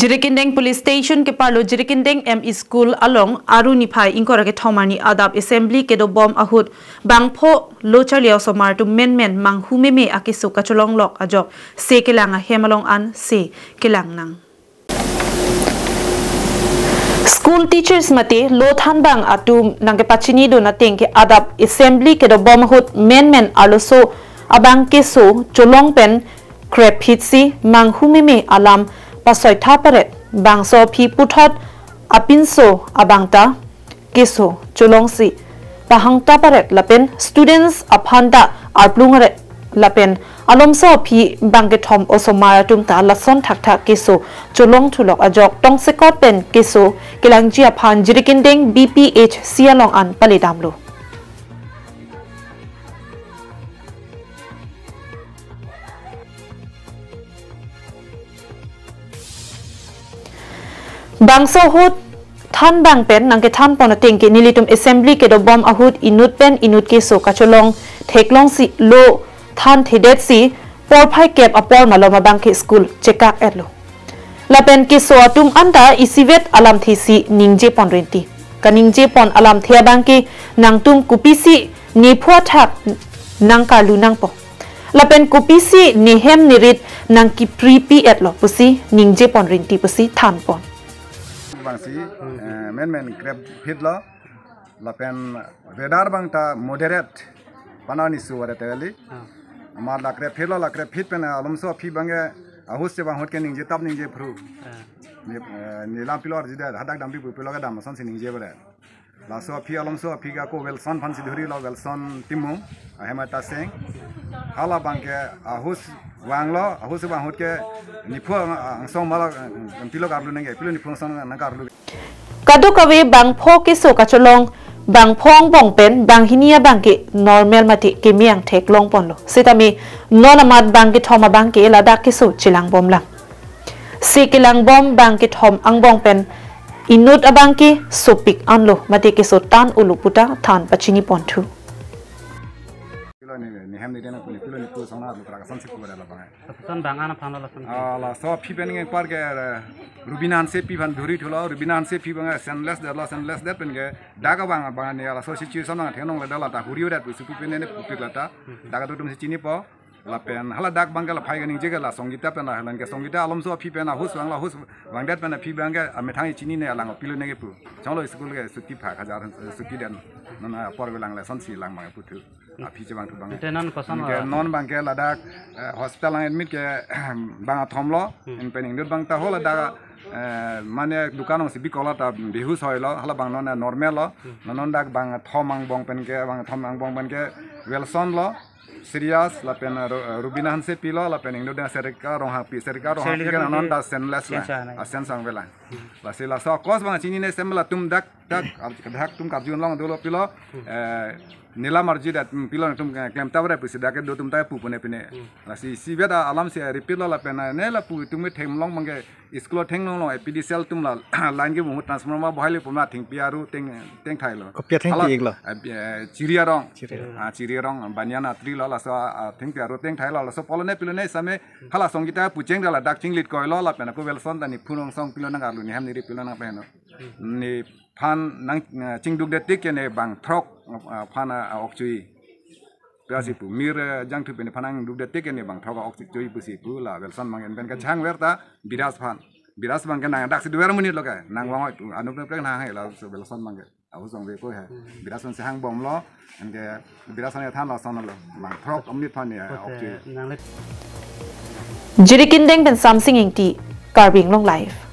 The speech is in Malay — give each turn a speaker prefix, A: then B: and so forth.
A: Jirikindeng Police Station ke parlo Jirikindeng M.E School along Aruniphai inkora ke thomani adab assembly kedo bom ahut bangpho lochar liao somar tu men mang humeme akisu kacholong lok ajok se kelanga hemalong an se kelang nang School teachers mate lo than bang atum nang ke pachini do nating ke adab assembly kedo bom ahut men aloso abang keso cholong pen crep hitsi mang humeme alam pasoi thaparet bangso phi puthot apinso abangta keso cholongsi pahang taparet lapen students aphanda arplungaret lapen alomso phi bangke thom osomara tumta lason thaktha keso cholong thulok ajok tongsekot pen keso kelangji aphan Jirikindeng BPH sialong an palidamlo Bangso hut than bang pen nang ke than pon ating ke nilitum assembly ke do bom ahut inut pen inut ke so kacholong theklong si lo than thedet si por phai kep apor maloma bang ke school chekak etlo la pen ke so atum anda isivet alam thisi ningje pon renti kaningje pon alam thia bang ke nang tum kupisi ni phwa thak nang ka lu nang po la pen kupisi ni hem nirit nang ki pripi etlo pusi ningje pon renti pusi than pon
B: bangsi men grab hit la pen radar bangta moderate panani suware teli amar la grab hit pen alomso phi bange ahus se bang hot ke ningje tab ningje pru ni lam pilor jida hadak dambi piloga dam son sin ningje bare la so phi alomso phi ga ko welson fansi dhuri la welson timu hemata seng hala bangke ahus wanglo ahus bang hot ke nipho song mala pilo karlu nenge pilo nipho song na karlu
A: kadu kawe bang pho ke so kacholong bang phong bong pen bang hinia bang ke normal mati ke miang thek long pon lo sitami nonamat bang ke thoma bang ke lada ke so chilang bom lang se kelang bom bang ke thom ang bong pen inut abang ke sopik anlo mati ke so tan uluputa than pachini pon thu
B: ni hem ni dena pili pilo ni ko sona lu traga sansi ko la bang
C: son bang ana phano la son
B: la so phi pen nge par ke rubinan se pi van dhuri thula rubinan se phi bang senless that pen ke daga bang ne la so situation na thenong la dala ta huriu dat su pi pen ne pi la ta daga to tum se chini po la pen hala dak bang la phai ga ning je ga la songita pen la halan ke songita alom so phi pen na hus wang dat pen na phi bang ga amethang chini ne lang pilo ne ke pu changlo school ke su ki pha khajar su ki den na por ga lang la son si lang ma pu thu api je bang tu bang
C: tenan kosan
B: ke non bang ke ladak hospital admit ke bang thomlo in pening dut bang ta hola da mane dukanong si bikola ta behus hoilo hala bang non normal lo non dak bang thomang bong pen ke bang thomang bong pen ke welson lo serious la pen rubinan se pilo la pening dut serika rong hapi ke non da senless la sen sang vela la sila so kos bang chini ne semla tum dak tum kapjun long dolo pilo nila marji dat pilon tum klem tabra pisi dak do tum ta pu pune pine la si beda alam se repeat la pena ne la pu tum them long mangi school theng long epd cell tum la line ge mu transformer boile puma thing piaru teng thai lo
D: kopia theng ti eglo
B: chiria rong banyana tri la so thing piaru teng thai la so polone pilone same hala songita pucheng la dak chinglit koilo la pena ko welson tani phunong song pilona garlu ni ham ni pilona pena ni phan nang chingduk de tik ne bang throk phana okchui piasi pu mir jang thu pen phanang duk de tik ne bang throk okchui pu si pu la welson mangen pen ka chang werta biras bang ke nang dak si duer munit lo ka nang wang anup ne nang hai la welson mangen awu song ve ko ha biras se hang bom lo ande biras ne than la son lo bang throk omnit phan ne okchui
A: Jirikindeng pen something ingti karbing long life